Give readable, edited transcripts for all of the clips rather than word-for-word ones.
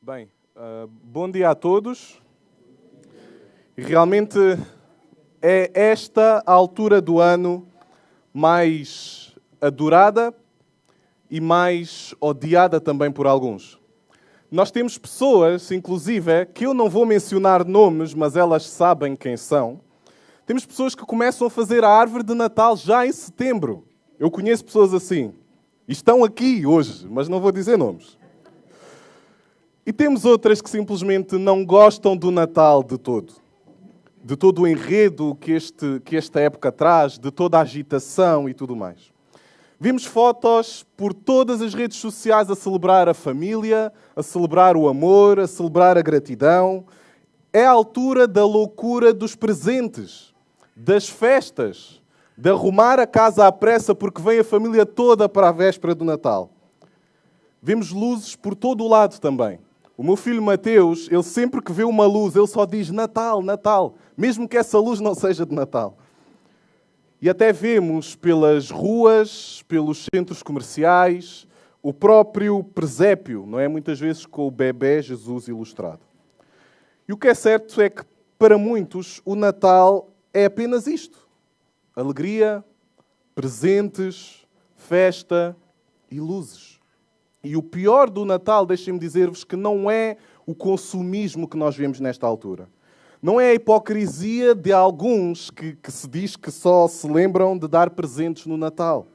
Bem, bom dia a todos. Realmente é esta a altura do ano mais adorada e mais odiada também por alguns. Nós temos pessoas, inclusive, que eu não vou mencionar nomes, mas elas sabem quem são. Temos pessoas que começam a fazer a árvore de Natal já em setembro. Eu conheço pessoas assim. E estão aqui hoje, mas não vou dizer nomes. E temos outras que simplesmente não gostam do Natal de todo. De todo o enredo que esta época traz, de toda a agitação e tudo mais. Vimos fotos por todas as redes sociais a celebrar a família, a celebrar o amor, a celebrar a gratidão. É a altura da loucura dos presentes, das festas, de arrumar a casa à pressa porque vem a família toda para a véspera do Natal. Vemos luzes por todo o lado também. O meu filho Mateus, ele sempre que vê uma luz, ele só diz Natal, Natal, mesmo que essa luz não seja de Natal. E até vemos pelas ruas, pelos centros comerciais, o próprio presépio, não é? Muitas vezes com o bebé Jesus ilustrado. E o que é certo é que, para muitos, o Natal é apenas isto. Alegria, presentes, festa e luzes. E o pior do Natal, deixem-me dizer-vos, que não é o consumismo que nós vemos nesta altura. Não é a hipocrisia de alguns que se diz que só se lembram de dar presentes no Natal.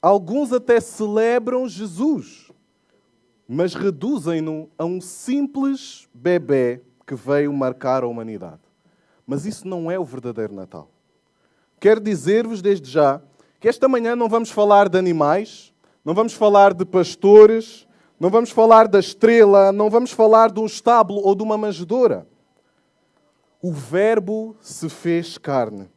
Alguns até celebram Jesus, mas reduzem-no a um simples bebé que veio marcar a humanidade. Mas isso não é o verdadeiro Natal. Quero dizer-vos desde já que esta manhã não vamos falar de animais, não vamos falar de pastores, não vamos falar da estrela, não vamos falar de um estábulo ou de uma manjedoura. O Verbo se fez carne.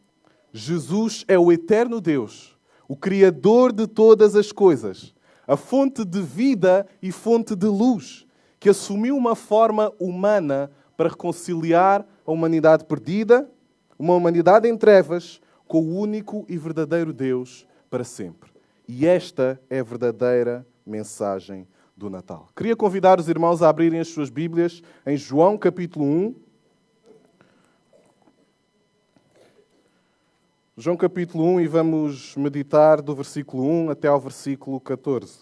Jesus é o eterno Deus, o Criador de todas as coisas, a fonte de vida e fonte de luz, que assumiu uma forma humana para reconciliar a humanidade perdida, uma humanidade em trevas, com o único e verdadeiro Deus para sempre. E esta é a verdadeira mensagem do Natal. Queria convidar os irmãos a abrirem as suas Bíblias em João capítulo 1. João capítulo 1 e vamos meditar do versículo 1 até ao versículo 14.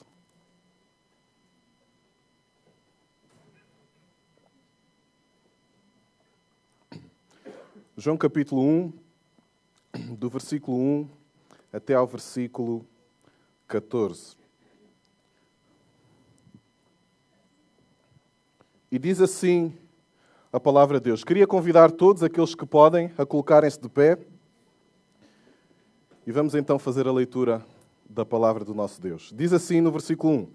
João capítulo 1, do versículo 1 até ao versículo 14. E diz assim a palavra de Deus. Queria convidar todos aqueles que podem a colocarem-se de pé. E vamos então fazer a leitura da palavra do nosso Deus. Diz assim no versículo 1.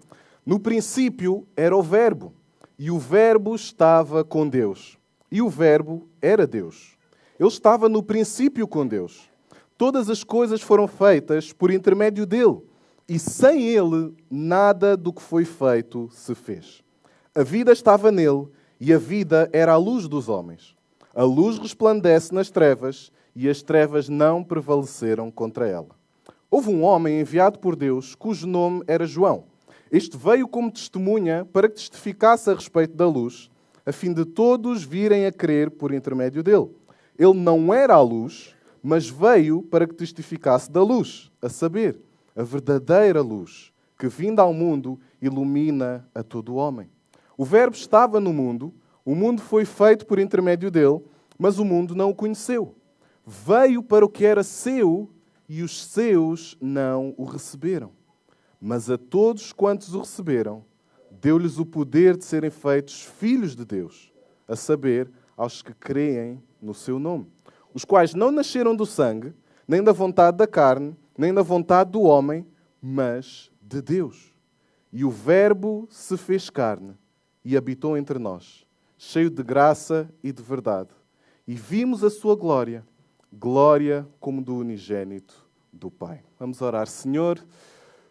No princípio era o Verbo, e o Verbo estava com Deus. E o Verbo era Deus. Ele estava no princípio com Deus. Todas as coisas foram feitas por intermédio dele, e sem ele nada do que foi feito se fez. A vida estava nele, e a vida era a luz dos homens. A luz resplandece nas trevas, e as trevas não prevaleceram contra ela. Houve um homem enviado por Deus, cujo nome era João. Este veio como testemunha para que testificasse a respeito da luz, a fim de todos virem a crer por intermédio dele. Ele não era a luz, mas veio para que testificasse da luz, a saber, a verdadeira luz, que vinda ao mundo ilumina a todo o homem. O Verbo estava no mundo, o mundo foi feito por intermédio dele, mas o mundo não o conheceu. Veio para o que era seu e os seus não o receberam. Mas a todos quantos o receberam, deu-lhes o poder de serem feitos filhos de Deus, a saber, aos que creem no seu nome, os quais não nasceram do sangue, nem da vontade da carne, nem da vontade do homem, mas de Deus. E o Verbo se fez carne e habitou entre nós, cheio de graça e de verdade. E vimos a sua glória, glória como do unigênito do Pai. Vamos orar. Senhor,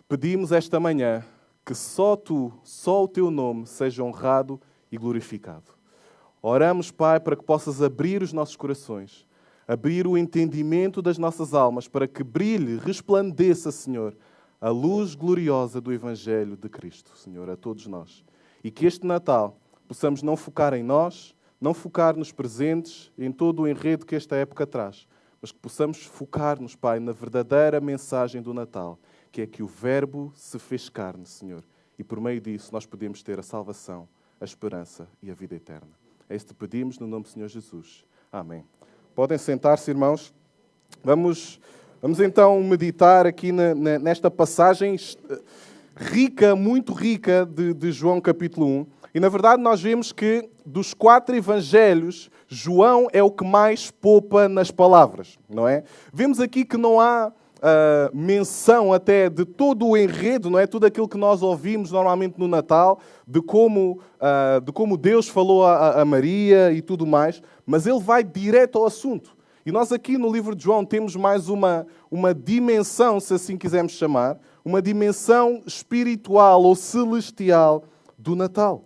pedimos esta manhã que só Tu, só o Teu nome seja honrado e glorificado. Oramos, Pai, para que possas abrir os nossos corações, abrir o entendimento das nossas almas, para que brilhe, resplandeça, Senhor, a luz gloriosa do Evangelho de Cristo, Senhor, a todos nós. E que este Natal possamos não focar em nós, não focar nos presentes, em todo o enredo que esta época traz, mas que possamos focar-nos, Pai, na verdadeira mensagem do Natal, que é que o Verbo se fez carne, Senhor, e por meio disso nós podemos ter a salvação, a esperança e a vida eterna. É isso que pedimos no nome do Senhor Jesus. Amém. Podem sentar-se, irmãos. Vamos então meditar aqui nesta passagem rica, muito rica, de João capítulo 1. E, na verdade, nós vemos que dos 4 evangelhos, João é o que mais poupa nas palavras, não é? Vemos aqui que não há menção até de todo o enredo, não é? Tudo aquilo que nós ouvimos normalmente no Natal, de como Deus falou a Maria e tudo mais, mas ele vai direto ao assunto. E nós aqui no livro de João temos mais uma dimensão, se assim quisermos chamar, uma dimensão espiritual ou celestial do Natal.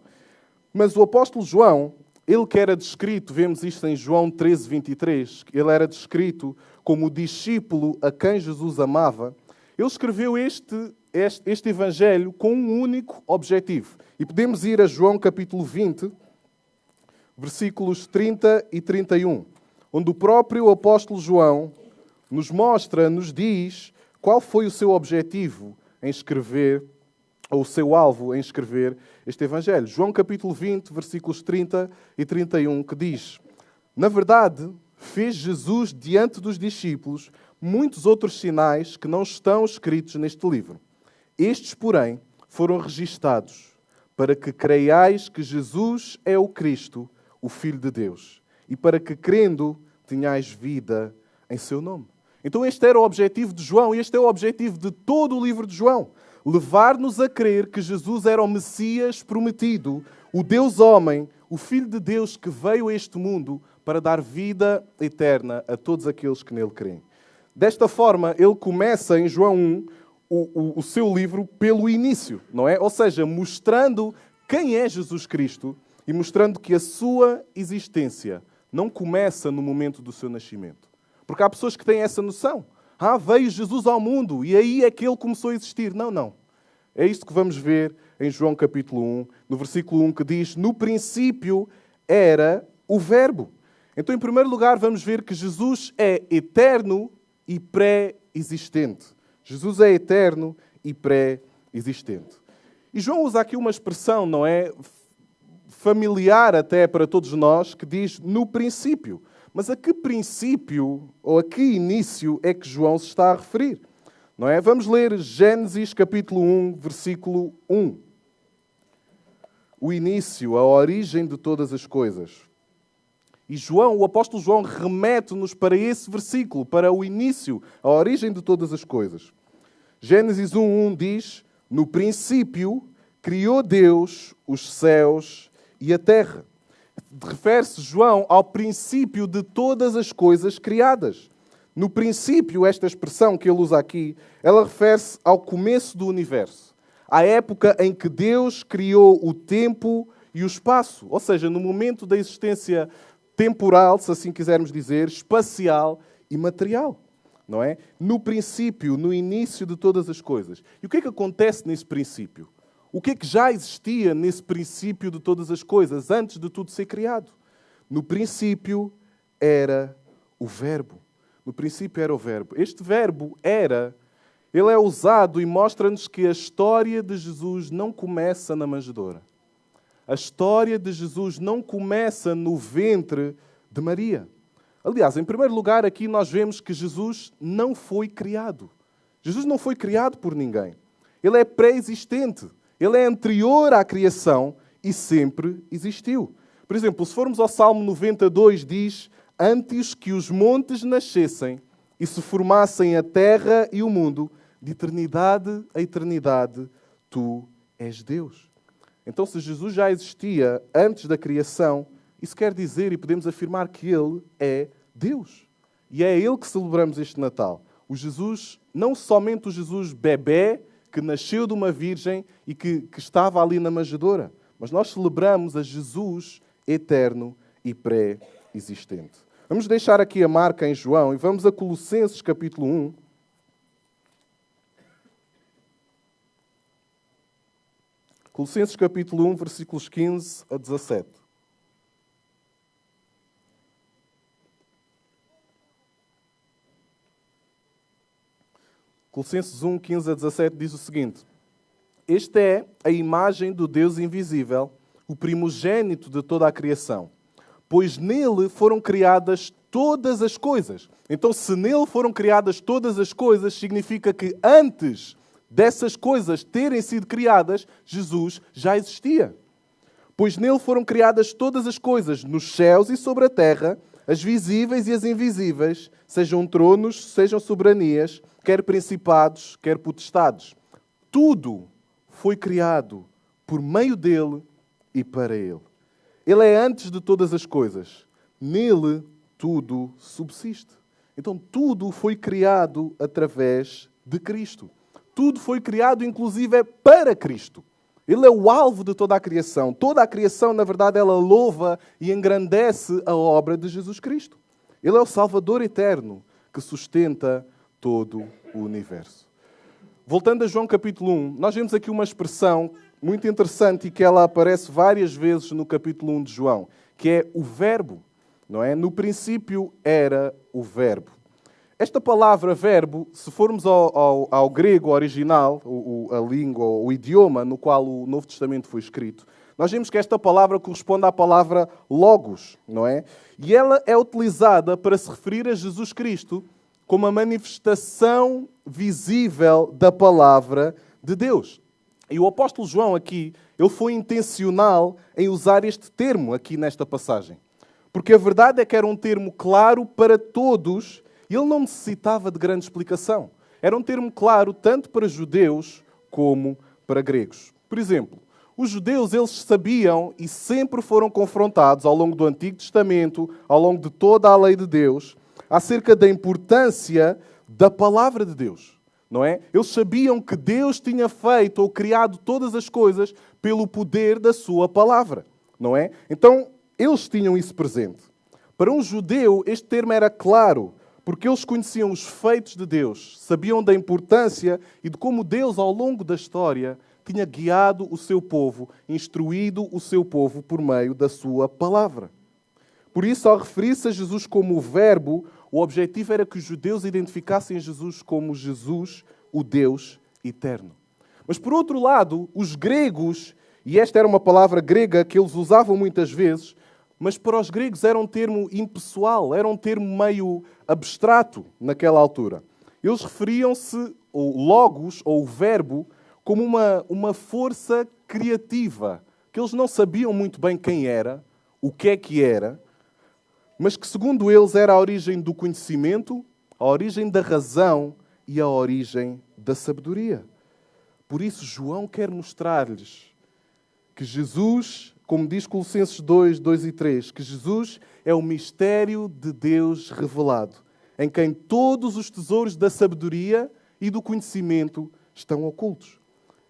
Mas o apóstolo João, ele que era descrito, vemos isto em João 13, 23, ele era descrito como o discípulo a quem Jesus amava, ele escreveu este evangelho com um único objetivo. E podemos ir a João capítulo 20, versículos 30 e 31, onde o próprio apóstolo João nos diz qual foi o seu objetivo em escrever, ou o seu alvo em escrever este evangelho. João capítulo 20, versículos 30 e 31, que diz: na verdade, fez Jesus diante dos discípulos muitos outros sinais que não estão escritos neste livro. Estes, porém, foram registados para que creiais que Jesus é o Cristo, o Filho de Deus, e para que, crendo, tenhais vida em seu nome. Então este era o objetivo de João, e este é o objetivo de todo o livro de João. Levar-nos a crer que Jesus era o Messias prometido, o Deus-homem, o Filho de Deus que veio a este mundo para dar vida eterna a todos aqueles que nele creem. Desta forma, ele começa em João 1 o seu livro pelo início, não é? Ou seja, mostrando quem é Jesus Cristo e mostrando que a sua existência não começa no momento do seu nascimento. Porque há pessoas que têm essa noção. Veio Jesus ao mundo e aí é que ele começou a existir. Não. É isto que vamos ver em João capítulo 1, no versículo 1, que diz: no princípio era o Verbo. Então, em primeiro lugar, vamos ver que Jesus é eterno e pré-existente. Jesus é eterno e pré-existente. E João usa aqui uma expressão, não é? Familiar até para todos nós, que diz no princípio. Mas a que princípio, ou a que início é que João se está a referir? Não é? Vamos ler Gênesis capítulo 1, versículo 1. O início, a origem de todas as coisas. E João, o apóstolo João, remete-nos para esse versículo, para o início, a origem de todas as coisas. Gênesis 1:1 diz: no princípio criou Deus os céus e a terra. Refere-se João ao princípio de todas as coisas criadas. No princípio, esta expressão que ele usa aqui, ela refere-se ao começo do universo, à época em que Deus criou o tempo e o espaço, ou seja, no momento da existência temporal, se assim quisermos dizer, espacial e material, não é? No princípio, no início de todas as coisas. E o que é que acontece nesse princípio? O que é que já existia nesse princípio de todas as coisas, antes de tudo ser criado? No princípio era o Verbo. No princípio era o Verbo. Este verbo era, ele é usado e mostra-nos que a história de Jesus não começa na manjedoura. A história de Jesus não começa no ventre de Maria. Aliás, em primeiro lugar, aqui nós vemos que Jesus não foi criado. Jesus não foi criado por ninguém. Ele é pré-existente. Ele é anterior à criação e sempre existiu. Por exemplo, se formos ao Salmo 92, diz: antes que os montes nascessem e se formassem a terra e o mundo, de eternidade a eternidade, tu és Deus. Então, se Jesus já existia antes da criação, isso quer dizer e podemos afirmar que Ele é Deus. E é a Ele que celebramos este Natal. O Jesus, não somente o Jesus bebé, que nasceu de uma virgem e que estava ali na manjedoura, mas nós celebramos a Jesus eterno e pré-existente. Vamos deixar aqui a marca em João e vamos a Colossenses capítulo 1. Colossenses capítulo 1, versículos 15 a 17. Colossenses 1, 15 a 17 diz o seguinte: Esta é a imagem do Deus invisível, o primogênito de toda a criação, pois nele foram criadas todas as coisas. Então, se nele foram criadas todas as coisas, significa que antes dessas coisas terem sido criadas, Jesus já existia. Pois nele foram criadas todas as coisas, nos céus e sobre a terra, as visíveis e as invisíveis, sejam tronos, sejam soberanias, quer principados, quer potestades. Tudo foi criado por meio dele e para ele. Ele é antes de todas as coisas. Nele tudo subsiste. Então tudo foi criado através de Cristo. Tudo foi criado, inclusive, para Cristo. Ele é o alvo de toda a criação. Toda a criação, na verdade, ela louva e engrandece a obra de Jesus Cristo. Ele é o Salvador eterno que sustenta todo o universo. Voltando a João capítulo 1, nós vemos aqui uma expressão muito interessante e que ela aparece várias vezes no capítulo 1 de João, que é o verbo, não é? No princípio era o verbo. Esta palavra verbo, se formos ao grego original, a língua, o idioma no qual o Novo Testamento foi escrito, nós vemos que esta palavra corresponde à palavra logos, não é? E ela é utilizada para se referir a Jesus Cristo como a manifestação visível da palavra de Deus. E o apóstolo João aqui, ele foi intencional em usar este termo aqui nesta passagem. Porque a verdade é que era um termo claro para todos e ele não necessitava de grande explicação. Era um termo claro tanto para judeus como para gregos. Por exemplo, os judeus, eles sabiam e sempre foram confrontados ao longo do Antigo Testamento, ao longo de toda a lei de Deus, acerca da importância da palavra de Deus, não é? Eles sabiam que Deus tinha feito ou criado todas as coisas pelo poder da sua palavra, não é? Então, eles tinham isso presente. Para um judeu, este termo era claro, porque eles conheciam os feitos de Deus, sabiam da importância e de como Deus, ao longo da história, tinha guiado o seu povo, instruído o seu povo por meio da sua palavra. Por isso, ao referir-se a Jesus como o Verbo, o objetivo era que os judeus identificassem Jesus como Jesus, o Deus eterno. Mas, por outro lado, os gregos, e esta era uma palavra grega que eles usavam muitas vezes, mas para os gregos era um termo impessoal, era um termo meio abstrato naquela altura. Eles referiam-se ao logos, ou o verbo, como uma força criativa, que eles não sabiam muito bem quem era, o que era, mas que, segundo eles, era a origem do conhecimento, a origem da razão e a origem da sabedoria. Por isso, João quer mostrar-lhes que Jesus, como diz Colossenses 2, 2 e 3, que Jesus é o mistério de Deus revelado, em quem todos os tesouros da sabedoria e do conhecimento estão ocultos.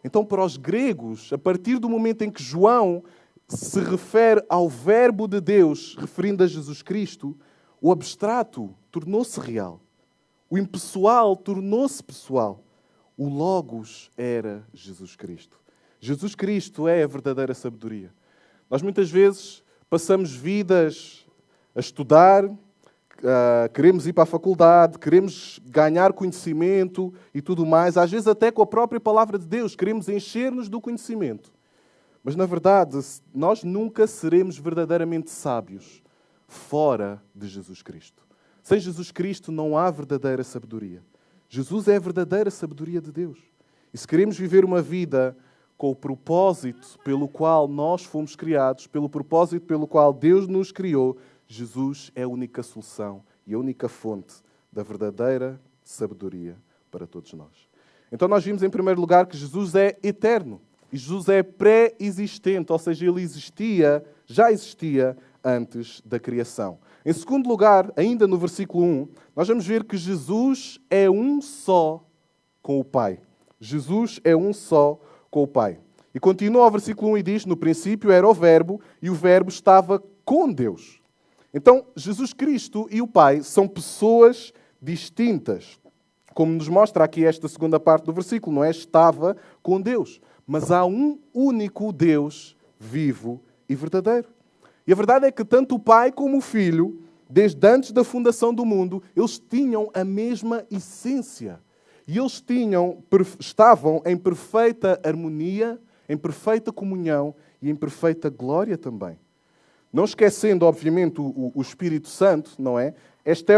Então, para os gregos, a partir do momento em que João se refere ao Verbo de Deus, referindo a Jesus Cristo, o abstrato tornou-se real. O impessoal tornou-se pessoal. O Logos era Jesus Cristo. Jesus Cristo é a verdadeira sabedoria. Nós muitas vezes passamos vidas a estudar, queremos ir para a faculdade, queremos ganhar conhecimento e tudo mais, às vezes até com a própria palavra de Deus, queremos encher-nos do conhecimento. Mas, na verdade, nós nunca seremos verdadeiramente sábios fora de Jesus Cristo. Sem Jesus Cristo não há verdadeira sabedoria. Jesus é a verdadeira sabedoria de Deus. E se queremos viver uma vida com o propósito pelo qual nós fomos criados, pelo propósito pelo qual Deus nos criou, Jesus é a única solução e a única fonte da verdadeira sabedoria para todos nós. Então nós vimos, em primeiro lugar, que Jesus é eterno. E Jesus é pré-existente, ou seja, ele já existia antes da criação. Em segundo lugar, ainda no versículo 1, nós vamos ver que Jesus é um só com o Pai. Jesus é um só com o Pai. E continua ao versículo 1 e diz, no princípio era o Verbo, e o Verbo estava com Deus. Então, Jesus Cristo e o Pai são pessoas distintas. Como nos mostra aqui esta segunda parte do versículo, não é? Estava com Deus. mas há um único Deus vivo e verdadeiro. E a verdade é que tanto o Pai como o Filho, desde antes da fundação do mundo, eles tinham a mesma essência. E eles estavam em perfeita harmonia, em perfeita comunhão e em perfeita glória também. Não esquecendo, obviamente, o Espírito Santo, não é? Esta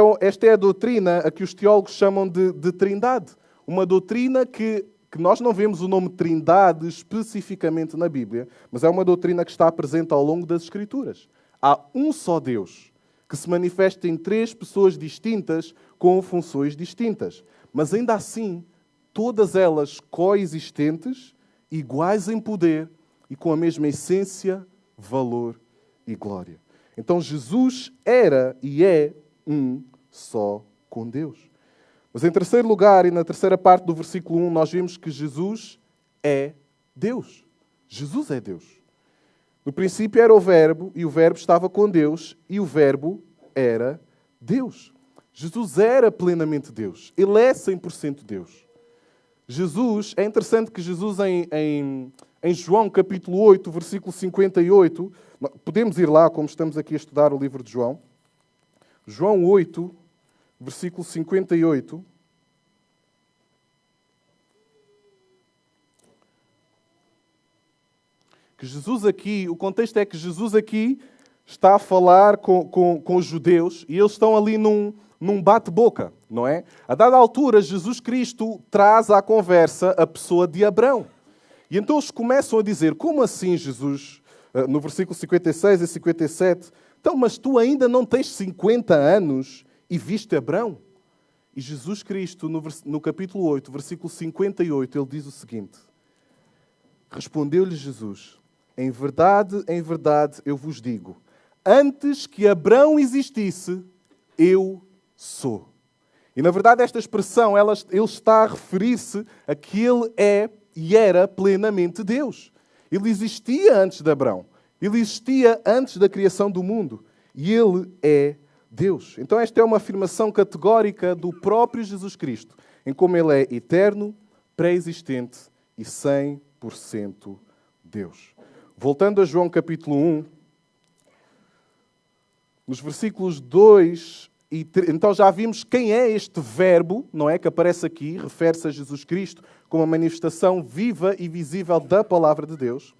é a doutrina a que os teólogos chamam de Trindade. Uma doutrina que nós não vemos o nome Trindade especificamente na Bíblia, mas é uma doutrina que está presente ao longo das Escrituras. Há um só Deus, que se manifesta em 3 pessoas distintas, com funções distintas. Mas ainda assim, todas elas coexistentes, iguais em poder e com a mesma essência, valor e glória. Então Jesus era e é um só com Deus. Mas em terceiro lugar, e na terceira parte do versículo 1, nós vimos que Jesus é Deus. Jesus é Deus. No princípio era o Verbo, e o Verbo estava com Deus, e o Verbo era Deus. Jesus era plenamente Deus. Ele é 100% Deus. Jesus, é interessante que Jesus em João capítulo 8, versículo 58, podemos ir lá, como estamos aqui a estudar o livro de João. João 8, versículo 58. Que Jesus aqui, o contexto é que Jesus aqui está a falar com os judeus e eles estão ali num bate-boca, não é? A dada altura, Jesus Cristo traz à conversa a pessoa de Abrão. E então eles começam a dizer, como assim, Jesus? No versículo 56 e 57, então, mas tu ainda não tens 50 anos e viste Abrão? E Jesus Cristo, no capítulo 8, versículo 58, ele diz o seguinte, respondeu-lhe Jesus, em verdade, eu vos digo, antes que Abrão existisse, eu sou. E, na verdade, esta expressão, ele está a referir-se a que ele é e era plenamente Deus. Ele existia antes de Abrão. Ele existia antes da criação do mundo. E ele é Deus. Então, esta é uma afirmação categórica do próprio Jesus Cristo, em como ele é eterno, pré-existente e 100% Deus. Voltando a João capítulo 1, nos versículos 2 e 3, então já vimos quem é este verbo, não é, que aparece aqui, refere-se a Jesus Cristo como a manifestação viva e visível da palavra de Deus.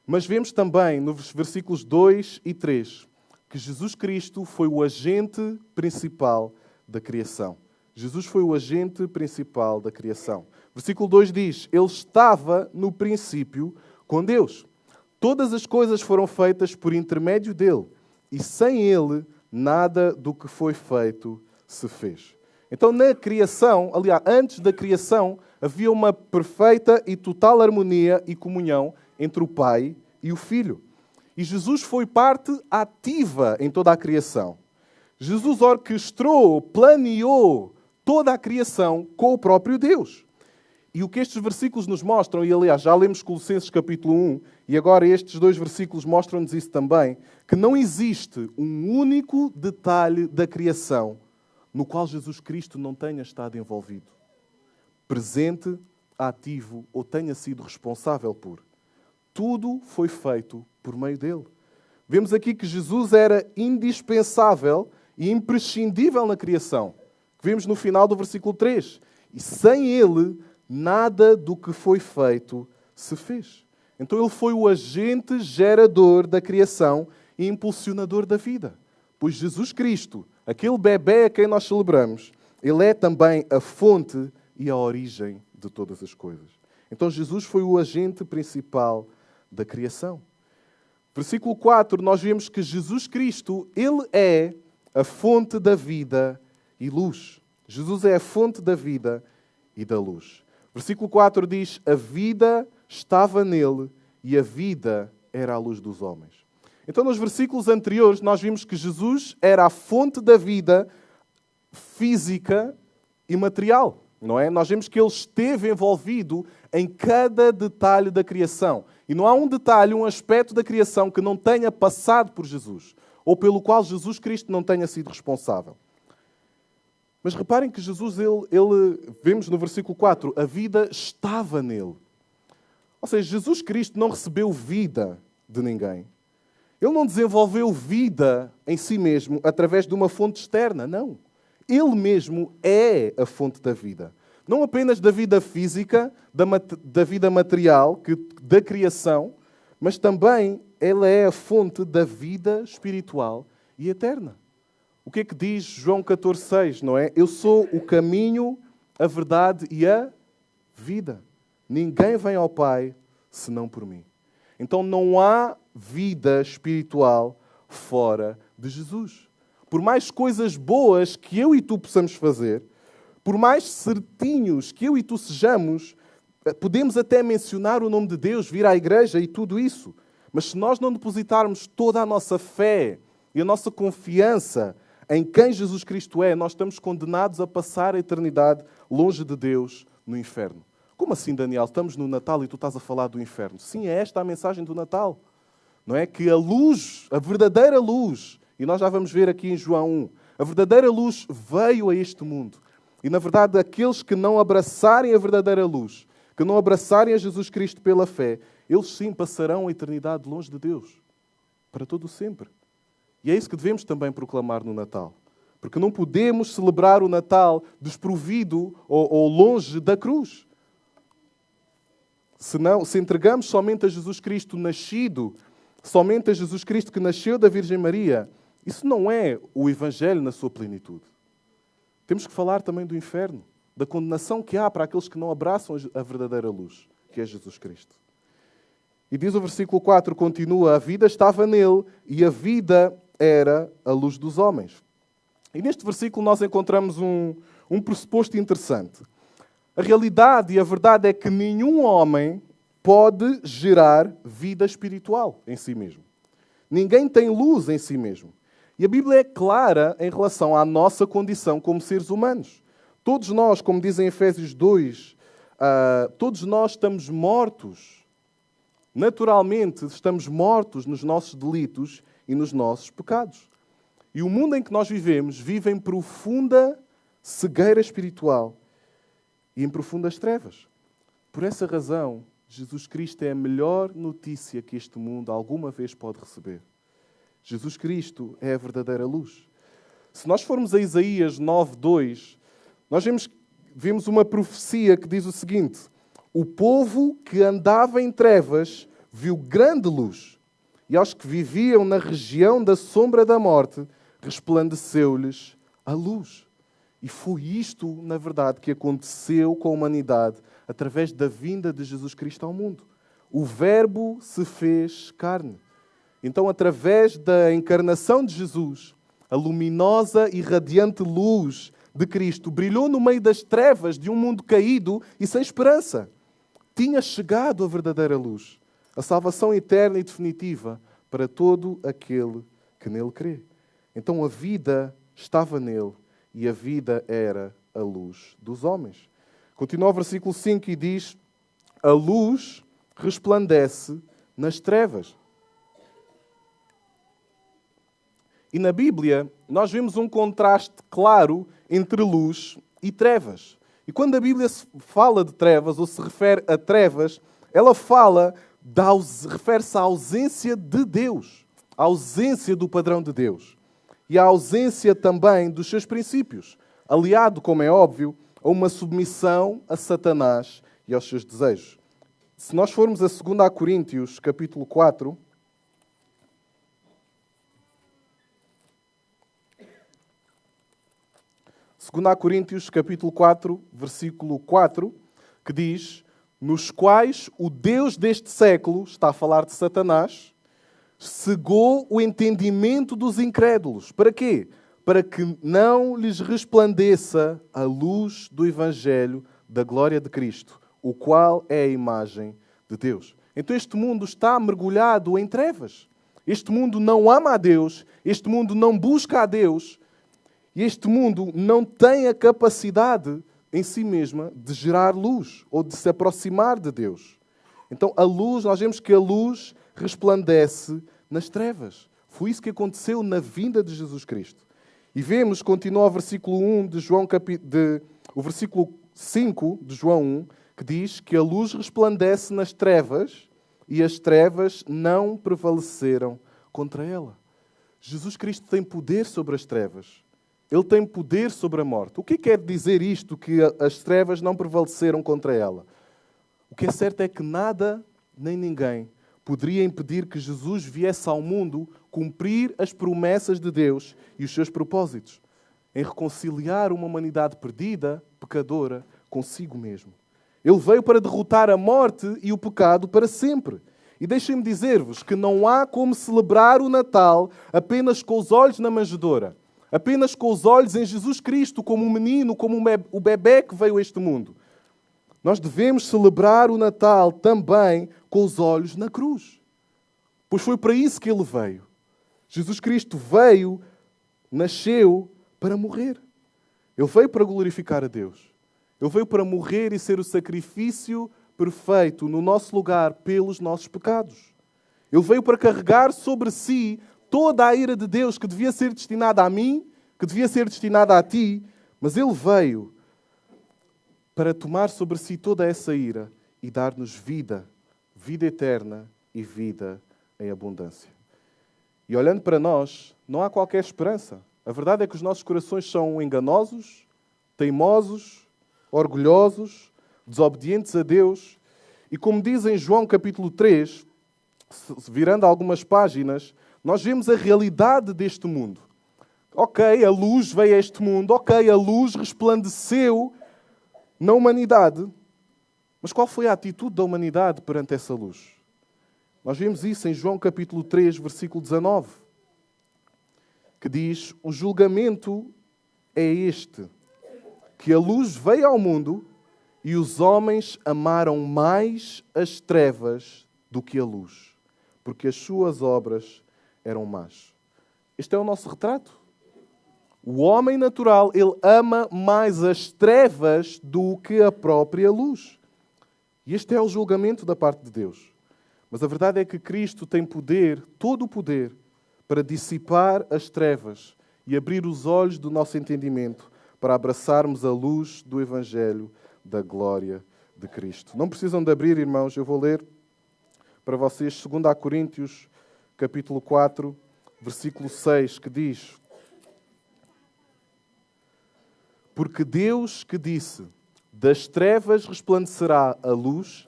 Mas vemos também nos versículos 2 e 3 que Jesus Cristo foi o agente principal da criação. Jesus foi o agente principal da criação. Versículo 2 diz, ele estava no princípio com Deus. Todas as coisas foram feitas por intermédio dele, e sem ele, nada do que foi feito se fez. Então, na criação, aliás, antes da criação, havia uma perfeita e total harmonia e comunhão entre o Pai e o Filho. E Jesus foi parte ativa em toda a criação. Jesus orquestrou, planeou toda a criação com o próprio Deus. E o que estes versículos nos mostram, e aliás já lemos Colossenses capítulo 1, e agora estes 2 versículos mostram-nos isso também, que não existe um único detalhe da criação no qual Jesus Cristo não tenha estado envolvido, presente, ativo ou tenha sido responsável por. Tudo foi feito por meio dele. Vemos aqui que Jesus era indispensável e imprescindível na criação, que vemos no final do versículo 3. E sem ele, nada do que foi feito se fez. Então ele foi o agente gerador da criação e impulsionador da vida. Pois Jesus Cristo, aquele bebé a quem nós celebramos, ele é também a fonte e a origem de todas as coisas. Então Jesus foi o agente principal da criação. Versículo 4, nós vemos que Jesus Cristo, ele é a fonte da vida e luz. Jesus é a fonte da vida e da luz. Versículo 4 diz, a vida estava nele e a vida era a luz dos homens. Então, nos versículos anteriores, nós vimos que Jesus era a fonte da vida física e material, não é? Nós vemos que ele esteve envolvido em cada detalhe da criação. E não há um detalhe, um aspecto da criação que não tenha passado por Jesus, ou pelo qual Jesus Cristo não tenha sido responsável. Mas reparem que Jesus, ele vemos no versículo 4, a vida estava nele. Ou seja, Jesus Cristo não recebeu vida de ninguém. Ele não desenvolveu vida em si mesmo através de uma fonte externa, não. Ele mesmo é a fonte da vida. Não apenas da vida física, da vida material, da criação, mas também Ele é a fonte da vida espiritual e eterna. O que é que diz João 14,6, não é? Eu sou o caminho, a verdade e a vida. Ninguém vem ao Pai senão por mim. Então não há vida espiritual fora de Jesus. Por mais coisas boas que eu e tu possamos fazer, por mais certinhos que eu e tu sejamos, podemos até mencionar o nome de Deus, vir à igreja e tudo isso. Mas se nós não depositarmos toda a nossa fé e a nossa confiança em quem Jesus Cristo é, nós estamos condenados a passar a eternidade longe de Deus no inferno. Como assim, Daniel? Estamos no Natal e tu estás a falar do inferno. Sim, é esta a mensagem do Natal. Não é? Que a luz, a verdadeira luz, e nós já vamos ver aqui em João 1, a verdadeira luz veio a este mundo. E, na verdade, aqueles que não abraçarem a verdadeira luz, que não abraçarem a Jesus Cristo pela fé, eles sim passarão a eternidade longe de Deus. Para todo o sempre. E é isso que devemos também proclamar no Natal. Porque não podemos celebrar o Natal desprovido ou longe da cruz. Se entregamos somente a Jesus Cristo nascido, somente a Jesus Cristo que nasceu da Virgem Maria, isso não é o Evangelho na sua plenitude. Temos que falar também do inferno, da condenação que há para aqueles que não abraçam a verdadeira luz, que é Jesus Cristo. E diz o versículo 4, continua, a vida estava nele e a vida era a luz dos homens. E neste versículo nós encontramos um pressuposto interessante. A realidade e a verdade é que nenhum homem pode gerar vida espiritual em si mesmo. Ninguém tem luz em si mesmo. E a Bíblia é clara em relação à nossa condição como seres humanos. Todos nós, como diz em Efésios 2, todos nós estamos mortos. Naturalmente, estamos mortos nos nossos delitos e nos nossos pecados. E o mundo em que nós vivemos vive em profunda cegueira espiritual e em profundas trevas. Por essa razão, Jesus Cristo é a melhor notícia que este mundo alguma vez pode receber. Jesus Cristo é a verdadeira luz. Se nós formos a Isaías 9:2, nós vemos uma profecia que diz o seguinte: o povo que andava em trevas viu grande luz, e aos que viviam na região da sombra da morte resplandeceu-lhes a luz. E foi isto, na verdade, que aconteceu com a humanidade através da vinda de Jesus Cristo ao mundo. O Verbo se fez carne. Então, através da encarnação de Jesus, a luminosa e radiante luz de Cristo brilhou no meio das trevas de um mundo caído e sem esperança. Tinha chegado a verdadeira luz, a salvação eterna e definitiva para todo aquele que nele crê. Então, a vida estava nele e a vida era a luz dos homens. Continua o versículo 5 e diz: a luz resplandece nas trevas. E na Bíblia, nós vemos um contraste claro entre luz e trevas. E quando a Bíblia fala de trevas, ou se refere a trevas, ela refere-se à ausência de Deus, à ausência do padrão de Deus. E à ausência também dos seus princípios, aliado, como é óbvio, a uma submissão a Satanás e aos seus desejos. Se nós formos a 2 Coríntios, capítulo 4, capítulo 4, versículo 4, que diz: nos quais o Deus deste século, está a falar de Satanás, cegou o entendimento dos incrédulos. Para quê? Para que não lhes resplandeça a luz do Evangelho da glória de Cristo, o qual é a imagem de Deus. Então este mundo está mergulhado em trevas. Este mundo não ama a Deus, este mundo não busca a Deus, e este mundo não tem a capacidade em si mesma de gerar luz ou de se aproximar de Deus. Então a luz, nós vemos que a luz resplandece nas trevas. Foi isso que aconteceu na vinda de Jesus Cristo. E vemos, continua o versículo 1 de João, o versículo 5 de João 1, que diz que a luz resplandece nas trevas e as trevas não prevaleceram contra ela. Jesus Cristo tem poder sobre as trevas. Ele tem poder sobre a morte. O que quer dizer isto, que as trevas não prevaleceram contra ela? O que é certo é que nada nem ninguém poderia impedir que Jesus viesse ao mundo cumprir as promessas de Deus e os seus propósitos, em reconciliar uma humanidade perdida, pecadora, consigo mesmo. Ele veio para derrotar a morte e o pecado para sempre. E deixem-me dizer-vos que não há como celebrar o Natal apenas com os olhos na manjedoura, apenas com os olhos em Jesus Cristo, como um menino, como o bebé que veio a este mundo. Nós devemos celebrar o Natal também com os olhos na cruz. Pois foi para isso que ele veio. Jesus Cristo veio, nasceu para morrer. Ele veio para glorificar a Deus. Ele veio para morrer e ser o sacrifício perfeito no nosso lugar pelos nossos pecados. Ele veio para carregar sobre si toda a ira de Deus que devia ser destinada a mim, que devia ser destinada a ti, mas ele veio para tomar sobre si toda essa ira e dar-nos vida, vida eterna e vida em abundância. E olhando para nós, não há qualquer esperança. A verdade é que os nossos corações são enganosos, teimosos, orgulhosos, desobedientes a Deus. E como diz em João capítulo 3, virando algumas páginas, nós vemos a realidade deste mundo. Ok, a luz veio a este mundo, ok, a luz resplandeceu na humanidade. Mas qual foi a atitude da humanidade perante essa luz? Nós vemos isso em João capítulo 3, versículo 19, que diz: o julgamento é este, que a luz veio ao mundo e os homens amaram mais as trevas do que a luz, porque as suas obras eram más. Este é o nosso retrato. O homem natural, ele ama mais as trevas do que a própria luz. E este é o julgamento da parte de Deus. Mas a verdade é que Cristo tem poder, todo o poder, para dissipar as trevas e abrir os olhos do nosso entendimento para abraçarmos a luz do Evangelho da glória de Cristo. Não precisam de abrir, irmãos, eu vou ler para vocês 2 Coríntios, capítulo 4, versículo 6, que diz: porque Deus que disse, das trevas resplandecerá a luz,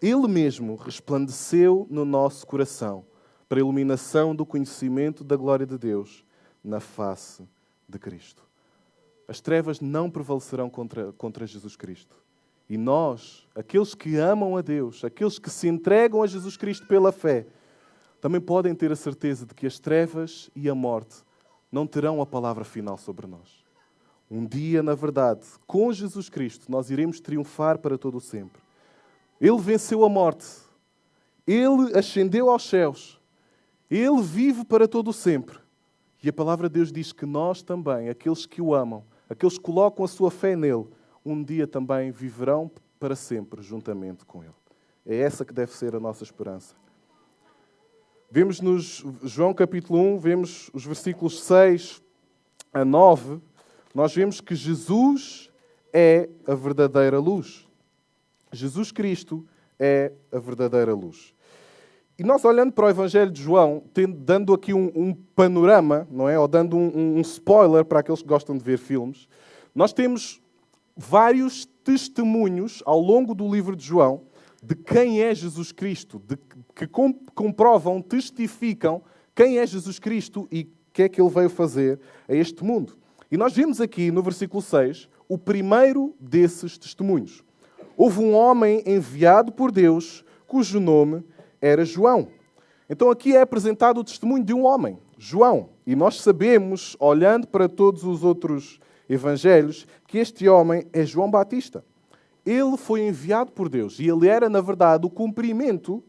Ele mesmo resplandeceu no nosso coração, para a iluminação do conhecimento da glória de Deus na face de Cristo. As trevas não prevalecerão contra Jesus Cristo. E nós, aqueles que amam a Deus, aqueles que se entregam a Jesus Cristo pela fé, também podem ter a certeza de que as trevas e a morte não terão a palavra final sobre nós. Um dia, na verdade, com Jesus Cristo, nós iremos triunfar para todo o sempre. Ele venceu a morte. Ele ascendeu aos céus. Ele vive para todo o sempre. E a palavra de Deus diz que nós também, aqueles que o amam, aqueles que colocam a sua fé nele, um dia também viverão para sempre juntamente com ele. É essa que deve ser a nossa esperança. Vemos nos João capítulo 1, vemos os versículos 6 a 9, nós vemos que Jesus é a verdadeira luz. Jesus Cristo é a verdadeira luz. E nós, olhando para o Evangelho de João, dando aqui um panorama, não é? Ou dando um spoiler para aqueles que gostam de ver filmes, nós temos vários testemunhos ao longo do livro de João de quem é Jesus Cristo, que comprovam, testificam quem é Jesus Cristo e o que é que ele veio fazer a este mundo. E nós vemos aqui no versículo 6 o primeiro desses testemunhos. Houve um homem enviado por Deus cujo nome era João. Então aqui é apresentado o testemunho de um homem, João. E nós sabemos, olhando para todos os outros evangelhos, que este homem é João Batista. Ele foi enviado por Deus e ele era, na verdade, o cumprimento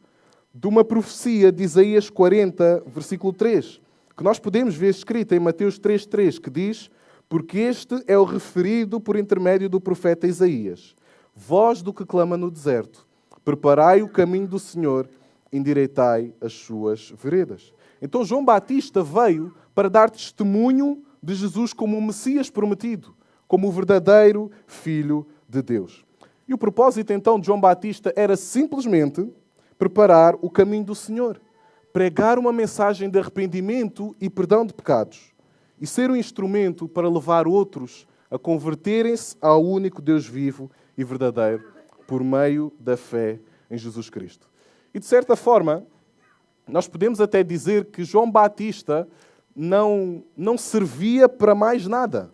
de uma profecia de Isaías 40, versículo 3, que nós podemos ver escrita em Mateus 3:3, que diz: porque este é o referido por intermédio do profeta Isaías. Voz do que clama no deserto, preparai o caminho do Senhor, endireitai as suas veredas. Então João Batista veio para dar testemunho de Jesus como o Messias prometido, como o verdadeiro Filho de Deus. E o propósito então de João Batista era simplesmente preparar o caminho do Senhor, pregar uma mensagem de arrependimento e perdão de pecados e ser um instrumento para levar outros a converterem-se ao único Deus vivo e verdadeiro por meio da fé em Jesus Cristo. E de certa forma, nós podemos até dizer que João Batista não servia para mais nada,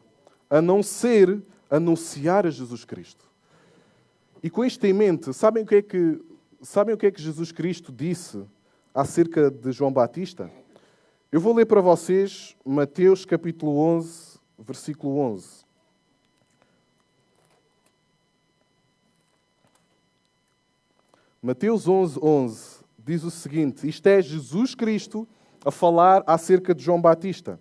a não ser anunciar a Jesus Cristo. E com isto em mente, sabem o que é que Jesus Cristo disse acerca de João Batista? Eu vou ler para vocês Mateus capítulo 11, versículo 11. Mateus 11, 11 diz o seguinte: isto é Jesus Cristo a falar acerca de João Batista.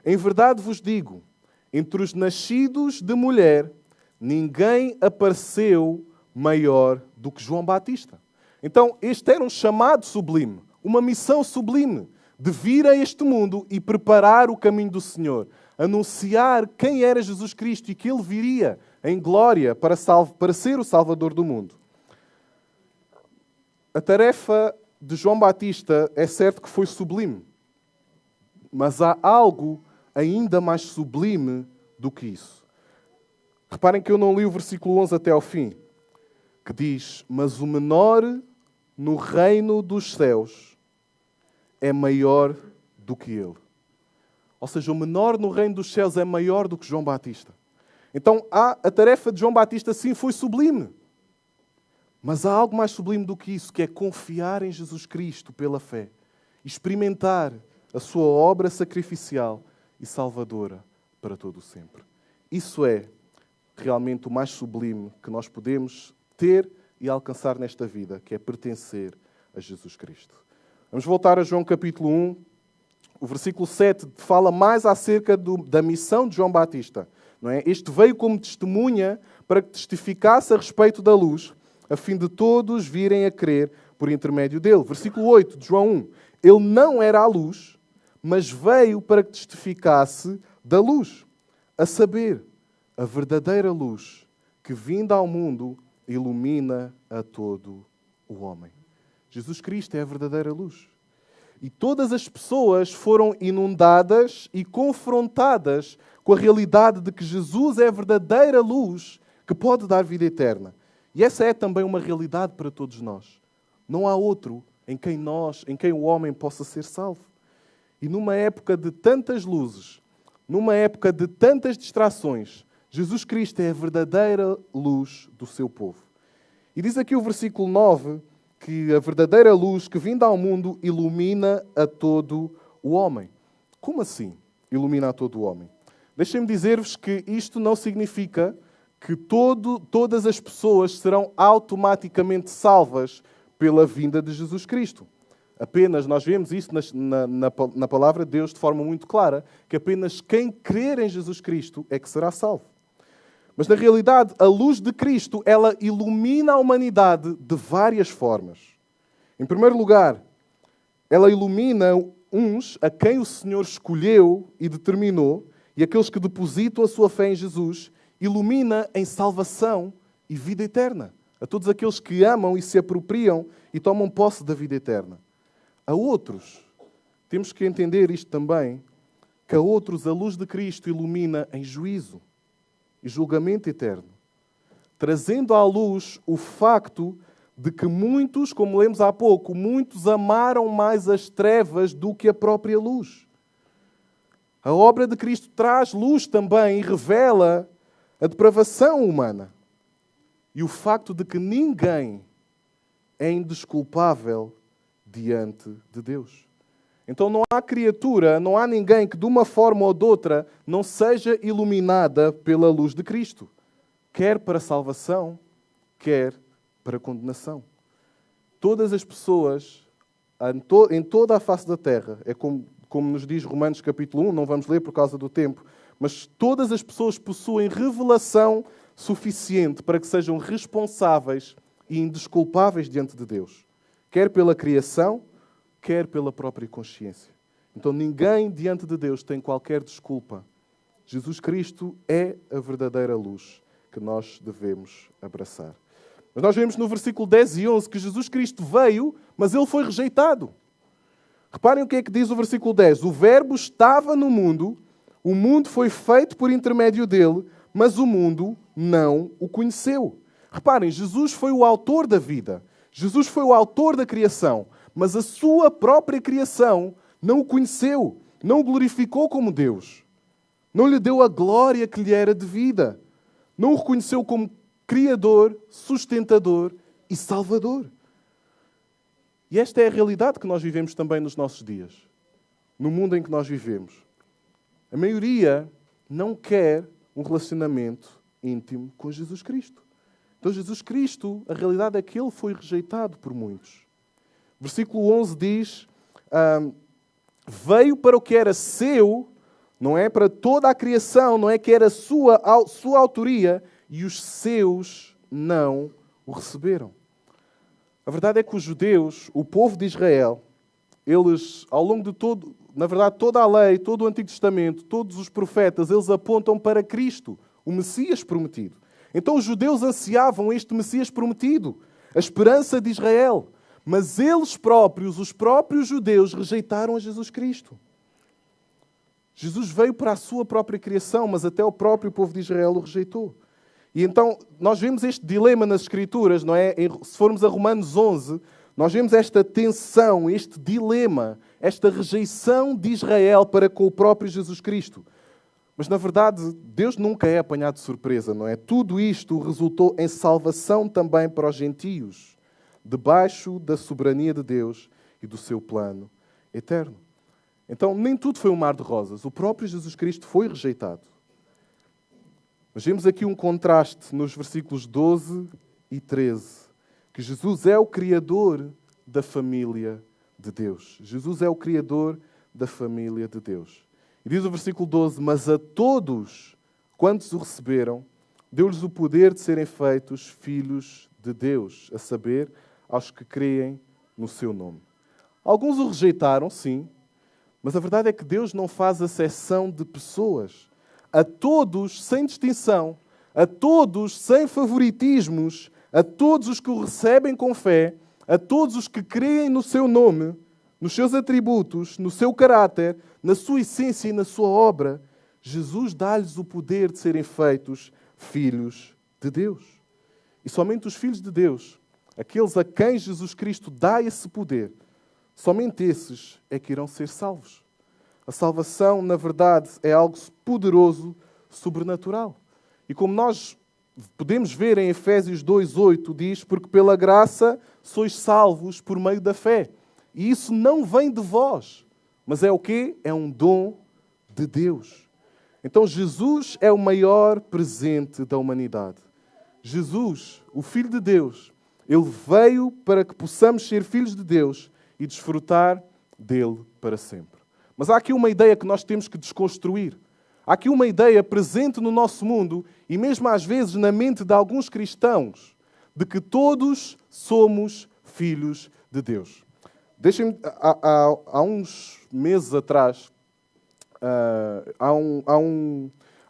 Em verdade vos digo, entre os nascidos de mulher, ninguém apareceu maior do que João Batista. Então, este era um chamado sublime, uma missão sublime, de vir a este mundo e preparar o caminho do Senhor, anunciar quem era Jesus Cristo e que Ele viria em glória para ser o Salvador do mundo. A tarefa de João Batista é certo que foi sublime, mas há algo ainda mais sublime do que isso. Reparem que eu não li o versículo 11 até ao fim, que diz: mas o menor no reino dos céus é maior do que ele. Ou seja, o menor no reino dos céus é maior do que João Batista. Então, a tarefa de João Batista, sim, foi sublime. Mas há algo mais sublime do que isso, que é confiar em Jesus Cristo pela fé. Experimentar a sua obra sacrificial e salvadora para todo o sempre. Isso é realmente o mais sublime que nós podemos ter e alcançar nesta vida, que é pertencer a Jesus Cristo. Vamos voltar a João capítulo 1. O versículo 7 fala mais acerca da missão de João Batista. Não é? Este veio como testemunha para que testificasse a respeito da luz, a fim de todos virem a crer por intermédio dele. Versículo 8 de João 1. Ele não era a luz, mas veio para que testificasse da luz, a saber, a verdadeira luz que, vinda ao mundo, ilumina a todo o homem. Jesus Cristo é a verdadeira luz. E todas as pessoas foram inundadas e confrontadas com a realidade de que Jesus é a verdadeira luz que pode dar vida eterna. E essa é também uma realidade para todos nós. Não há outro em quem o homem possa ser salvo. E numa época de tantas luzes, numa época de tantas distrações, Jesus Cristo é a verdadeira luz do seu povo. E diz aqui o versículo 9 que a verdadeira luz que vinda ao mundo ilumina a todo o homem. Como assim ilumina a todo o homem? Deixem-me dizer-vos que isto não significa que todas as pessoas serão automaticamente salvas pela vinda de Jesus Cristo. Apenas, nós vemos isso na palavra de Deus de forma muito clara, que apenas quem crer em Jesus Cristo é que será salvo. Mas, na realidade, a luz de Cristo, ela ilumina a humanidade de várias formas. Em primeiro lugar, ela ilumina uns a quem o Senhor escolheu e determinou, e aqueles que depositam a sua fé em Jesus, ilumina em salvação e vida eterna. A todos aqueles que amam e se apropriam e tomam posse da vida eterna. A outros, temos que entender isto também, que a outros a luz de Cristo ilumina em juízo e julgamento eterno, trazendo à luz o facto de que muitos, como lemos há pouco, muitos amaram mais as trevas do que a própria luz. A obra de Cristo traz luz também e revela a depravação humana e o facto de que ninguém é indesculpável diante de Deus. Então não há criatura, não há ninguém que de uma forma ou de outra não seja iluminada pela luz de Cristo, quer para salvação, quer para condenação. Todas as pessoas, em toda a face da terra, é como nos diz Romanos capítulo 1, não vamos ler por causa do tempo, mas todas as pessoas possuem revelação suficiente para que sejam responsáveis e indesculpáveis diante de Deus, quer pela criação, quer pela própria consciência. Então ninguém diante de Deus tem qualquer desculpa. Jesus Cristo é a verdadeira luz que nós devemos abraçar. Mas nós vemos no versículo 10 e 11 que Jesus Cristo veio, mas ele foi rejeitado. Reparem o que é que diz o versículo 10. O Verbo estava no mundo, o mundo foi feito por intermédio dele, mas o mundo não o conheceu. Reparem, Jesus foi o autor da vida. Jesus foi o autor da criação, mas a sua própria criação não o conheceu, não o glorificou como Deus. Não lhe deu a glória que lhe era devida. Não o reconheceu como Criador, sustentador e Salvador. E esta é a realidade que nós vivemos também nos nossos dias. No mundo em que nós vivemos. A maioria não quer um relacionamento íntimo com Jesus Cristo. Então Jesus Cristo, a realidade é que Ele foi rejeitado por muitos. Versículo 11 diz, veio para o que era seu, não é para toda a criação, não é que era sua autoria, e os seus não o receberam. A verdade é que os judeus, o povo de Israel, eles, ao longo de toda a lei, todo o Antigo Testamento, todos os profetas, eles apontam para Cristo, o Messias prometido. Então os judeus ansiavam este Messias prometido, a esperança de Israel. Mas eles próprios, os próprios judeus, rejeitaram a Jesus Cristo. Jesus veio para a sua própria criação, mas até o próprio povo de Israel o rejeitou. E então, nós vemos este dilema nas Escrituras, não é? Se formos a Romanos 11, nós vemos esta tensão, este dilema, esta rejeição de Israel para com o próprio Jesus Cristo. Mas, na verdade, Deus nunca é apanhado de surpresa, não é? Tudo isto resultou em salvação também para os gentios, debaixo da soberania de Deus e do seu plano eterno. Então, nem tudo foi um mar de rosas. O próprio Jesus Cristo foi rejeitado. Mas vemos aqui um contraste nos versículos 12 e 13, que Jesus é o Criador da família de Deus. Jesus é o Criador da família de Deus. E diz o versículo 12, mas a todos quantos o receberam, deu-lhes o poder de serem feitos filhos de Deus, a saber, aos que creem no seu nome. Alguns o rejeitaram, sim, mas a verdade é que Deus não faz acepção de pessoas. A todos, sem distinção, a todos, sem favoritismos, a todos os que o recebem com fé, a todos os que creem no seu nome, nos seus atributos, no seu caráter, na sua essência e na sua obra, Jesus dá-lhes o poder de serem feitos filhos de Deus. E somente os filhos de Deus, aqueles a quem Jesus Cristo dá esse poder, somente esses é que irão ser salvos. A salvação, na verdade, é algo poderoso, sobrenatural. E como nós podemos ver em Efésios 2:8, diz, porque pela graça sois salvos por meio da fé. E isso não vem de vós, mas é o quê? É um dom de Deus. Então Jesus é o maior presente da humanidade. Jesus, o Filho de Deus, Ele veio para que possamos ser filhos de Deus e desfrutar dele para sempre. Mas há aqui uma ideia que nós temos que desconstruir. Há aqui uma ideia presente no nosso mundo e mesmo às vezes na mente de alguns cristãos de que todos somos filhos de Deus. Deixem-me, há uns meses atrás, há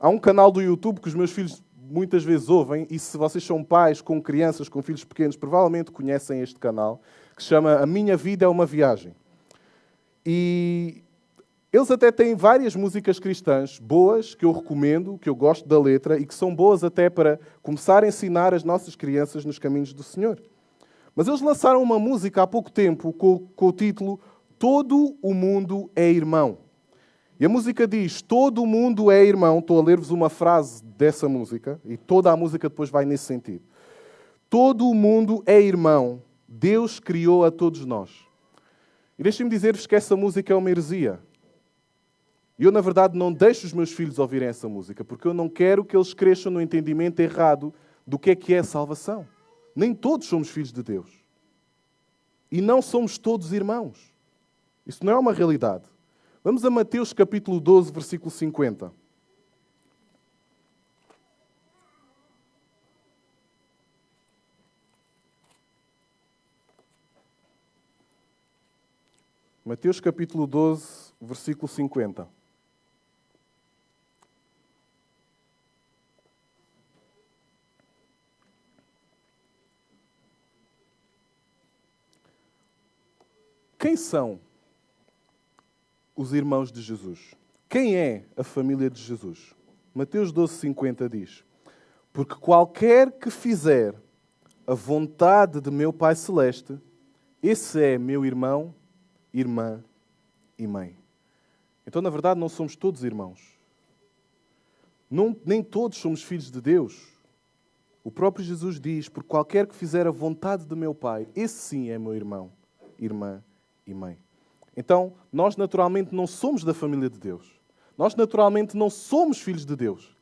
um canal do YouTube que os meus filhos muitas vezes ouvem, e se vocês são pais com crianças, com filhos pequenos, provavelmente conhecem este canal, que se chama A Minha Vida é uma Viagem. E eles até têm várias músicas cristãs boas, que eu recomendo, que eu gosto da letra, e que são boas até para começar a ensinar as nossas crianças nos caminhos do Senhor. Mas eles lançaram uma música há pouco tempo com o título Todo o Mundo é Irmão. E a música diz, todo o mundo é irmão. Estou a ler-vos uma frase dessa música, e toda a música depois vai nesse sentido. Todo o mundo é irmão. Deus criou a todos nós. E deixem-me dizer-vos que essa música é uma heresia. E eu, na verdade, não deixo os meus filhos ouvirem essa música, porque eu não quero que eles cresçam no entendimento errado do que é salvação. Nem todos somos filhos de Deus. E não somos todos irmãos. Isso não é uma realidade. Vamos a Mateus capítulo 12, versículo 50. Mateus capítulo 12, versículo 50. quem são os irmãos de Jesus? Quem é a família de Jesus? Mateus 12,50 diz: porque qualquer que fizer a vontade de meu Pai Celeste, esse é meu irmão, irmã e mãe. Então, na verdade, não somos todos irmãos. Nem todos somos filhos de Deus. O próprio Jesus diz: por qualquer que fizer a vontade de meu Pai, esse sim é meu irmão, irmã e mãe. Então, nós naturalmente não somos da família de Deus. Nós naturalmente não somos filhos de Deus.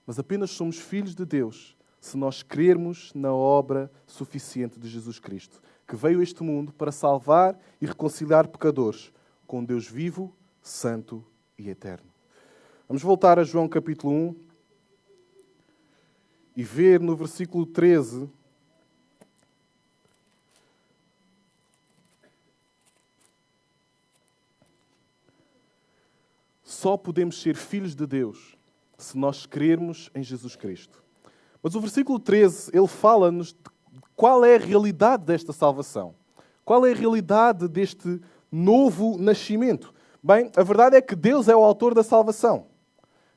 Mas apenas somos filhos de Deus se nós crermos na obra suficiente de Jesus Cristo, que veio a este mundo para salvar e reconciliar pecadores com Deus vivo, santo e eterno. Vamos voltar a João capítulo 1 e ver no versículo 13 só podemos ser filhos de Deus se nós crermos em Jesus Cristo. Mas o versículo 13, ele fala-nos de qual é a realidade desta salvação. Qual é a realidade deste novo nascimento? Bem, a verdade é que Deus é o autor da salvação.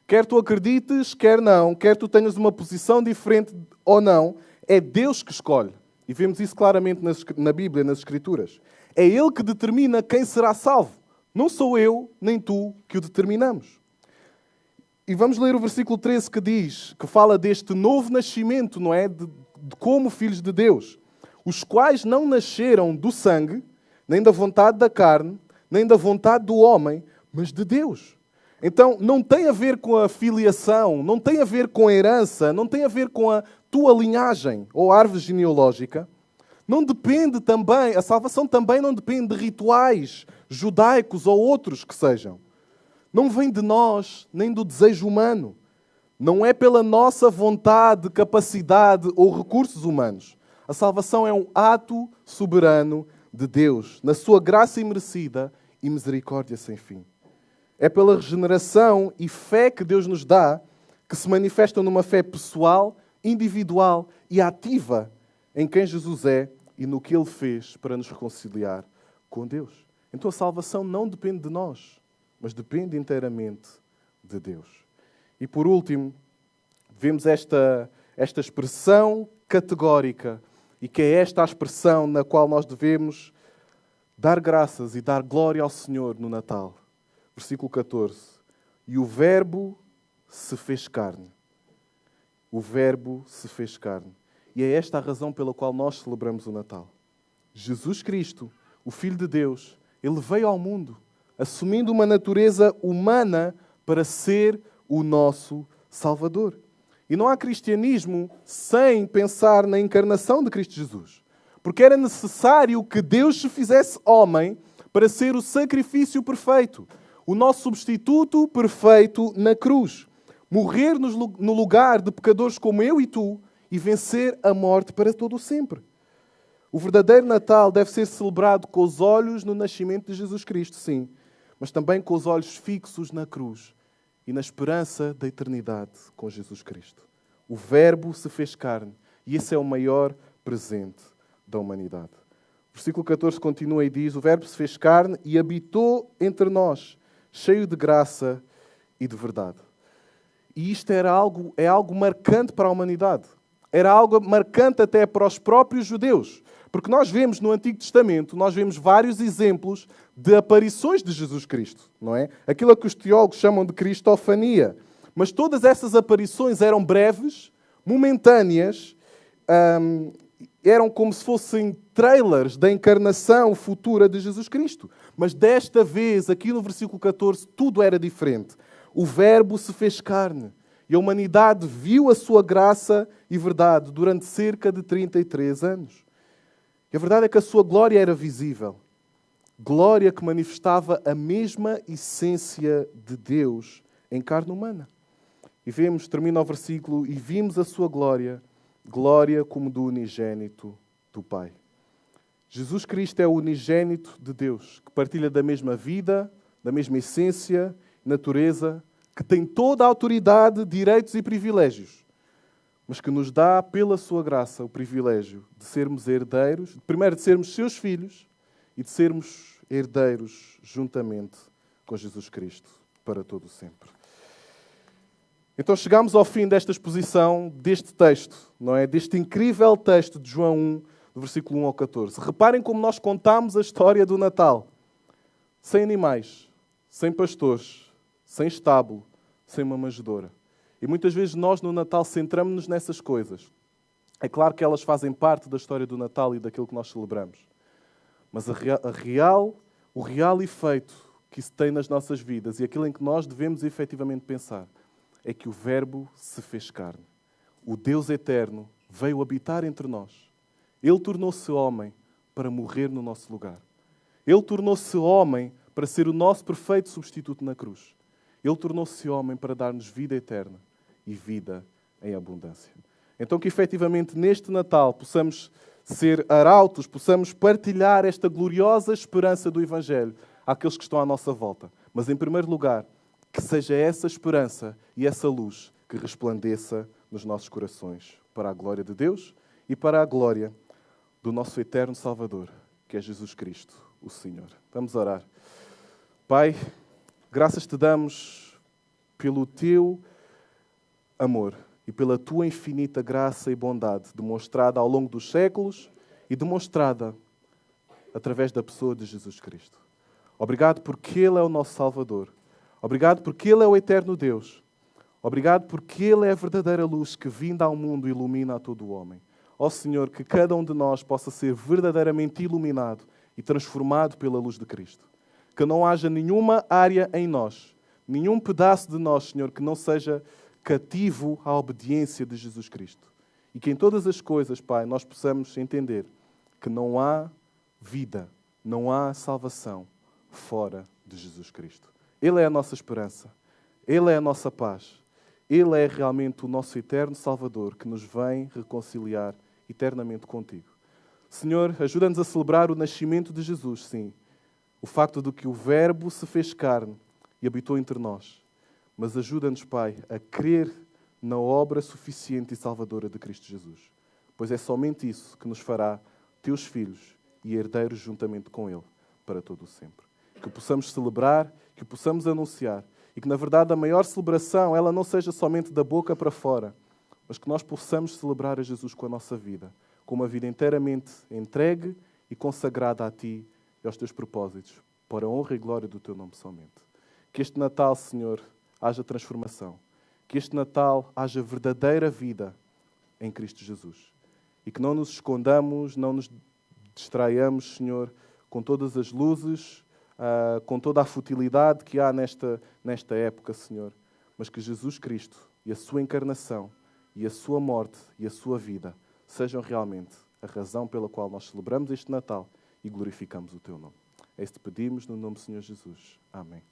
Quer tu acredites, quer não, quer tu tenhas uma posição diferente ou não, é Deus que escolhe. E vemos isso claramente na Bíblia, nas Escrituras. É Ele que determina quem será salvo. Não sou eu, nem tu, que o determinamos. E vamos ler o versículo 13 que fala deste novo nascimento, não é? De como filhos de Deus, os quais não nasceram do sangue, nem da vontade da carne, nem da vontade do homem, mas de Deus. Então, não tem a ver com a filiação, não tem a ver com a herança, não tem a ver com a tua linhagem ou árvore genealógica. Não depende também, a salvação também não depende de rituais judaicos ou outros que sejam. Não vem de nós, nem do desejo humano. Não é pela nossa vontade, capacidade ou recursos humanos. A salvação é um ato soberano de Deus, na sua graça imerecida e misericórdia sem fim. É pela regeneração e fé que Deus nos dá que se manifestam numa fé pessoal, individual e ativa em quem Jesus é e no que Ele fez para nos reconciliar com Deus. Então a salvação não depende de nós, mas depende inteiramente de Deus. E por último, vemos esta expressão categórica, e que é esta a expressão na qual nós devemos dar graças e dar glória ao Senhor no Natal. Versículo 14. E o Verbo se fez carne. O Verbo se fez carne. E é esta a razão pela qual nós celebramos o Natal. Jesus Cristo, o Filho de Deus, Ele veio ao mundo, assumindo uma natureza humana para ser o nosso Salvador. E não há cristianismo sem pensar na encarnação de Cristo Jesus. Porque era necessário que Deus se fizesse homem para ser o sacrifício perfeito. O nosso substituto perfeito na cruz. Morrer no lugar de pecadores como eu e tu e vencer a morte para todo o sempre. O verdadeiro Natal deve ser celebrado com os olhos no nascimento de Jesus Cristo, sim, mas também com os olhos fixos na cruz e na esperança da eternidade com Jesus Cristo. O Verbo se fez carne e esse é o maior presente da humanidade. O versículo 14 continua e diz: o Verbo se fez carne e habitou entre nós, cheio de graça e de verdade. E isto é algo marcante para a humanidade. Era algo marcante até para os próprios judeus. Porque nós vemos no Antigo Testamento, nós vemos vários exemplos de aparições de Jesus Cristo, não é? Aquilo que os teólogos chamam de cristofania. Mas todas essas aparições eram breves, momentâneas, eram como se fossem trailers da encarnação futura de Jesus Cristo. Mas desta vez, aqui no versículo 14, tudo era diferente. O Verbo se fez carne e a humanidade viu a sua graça e verdade durante cerca de 33 anos. E a verdade é que a sua glória era visível. Glória que manifestava a mesma essência de Deus em carne humana. E vemos, termina o versículo, e vimos a sua glória, glória como do unigênito do Pai. Jesus Cristo é o unigênito de Deus, que partilha da mesma vida, da mesma essência, natureza, que tem toda a autoridade, direitos e privilégios, mas que nos dá, pela sua graça, o privilégio de sermos herdeiros, primeiro de sermos seus filhos e de sermos herdeiros juntamente com Jesus Cristo para todo o sempre. Então chegamos ao fim desta exposição, deste texto, não é? Deste incrível texto de João 1, do versículo 1 ao 14. Reparem como nós contamos a história do Natal. Sem animais, sem pastores, sem estábulo, sem uma manjedoura. E muitas vezes nós no Natal centramos-nos nessas coisas. É claro que elas fazem parte da história do Natal e daquilo que nós celebramos. Mas o real efeito que isso tem nas nossas vidas e aquilo em que nós devemos efetivamente pensar é que o Verbo se fez carne. O Deus eterno veio habitar entre nós. Ele tornou-se homem para morrer no nosso lugar. Ele tornou-se homem para ser o nosso perfeito substituto na cruz. Ele tornou-se homem para dar-nos vida eterna e vida em abundância. Então que efetivamente neste Natal possamos ser arautos, possamos partilhar esta gloriosa esperança do Evangelho àqueles que estão à nossa volta. Mas em primeiro lugar, que seja essa esperança e essa luz que resplandeça nos nossos corações para a glória de Deus e para a glória do nosso eterno Salvador, que é Jesus Cristo, o Senhor. Vamos orar. Pai, graças te damos pelo teu amor e pela tua infinita graça e bondade demonstrada ao longo dos séculos e demonstrada através da pessoa de Jesus Cristo. Obrigado porque Ele é o nosso Salvador. Obrigado porque Ele é o eterno Deus. Obrigado porque Ele é a verdadeira luz que, vinda ao mundo, ilumina a todo o homem. Ó Senhor, que cada um de nós possa ser verdadeiramente iluminado e transformado pela luz de Cristo. Que não haja nenhuma área em nós, nenhum pedaço de nós, Senhor, que não seja cativo à obediência de Jesus Cristo. E que em todas as coisas, Pai, nós possamos entender que não há vida, não há salvação fora de Jesus Cristo. Ele é a nossa esperança. Ele é a nossa paz. Ele é realmente o nosso eterno Salvador que nos vem reconciliar eternamente contigo. Senhor, ajuda-nos a celebrar o nascimento de Jesus, sim. O facto de que o Verbo se fez carne e habitou entre nós. Mas ajuda-nos, Pai, a crer na obra suficiente e salvadora de Cristo Jesus. Pois é somente isso que nos fará teus filhos e herdeiros juntamente com Ele para todo o sempre. Que o possamos celebrar, que o possamos anunciar e que, na verdade, a maior celebração ela não seja somente da boca para fora, mas que nós possamos celebrar a Jesus com a nossa vida, com uma vida inteiramente entregue e consagrada a Ti e aos Teus propósitos, para a honra e glória do Teu nome somente. Que este Natal, Senhor, haja transformação. Que este Natal haja verdadeira vida em Cristo Jesus. E que não nos escondamos, não nos distraiamos, Senhor, com todas as luzes, com toda a futilidade que há nesta época, Senhor. Mas que Jesus Cristo e a sua encarnação e a sua morte e a sua vida sejam realmente a razão pela qual nós celebramos este Natal e glorificamos o Teu nome. É isso que pedimos no nome do Senhor Jesus. Amém.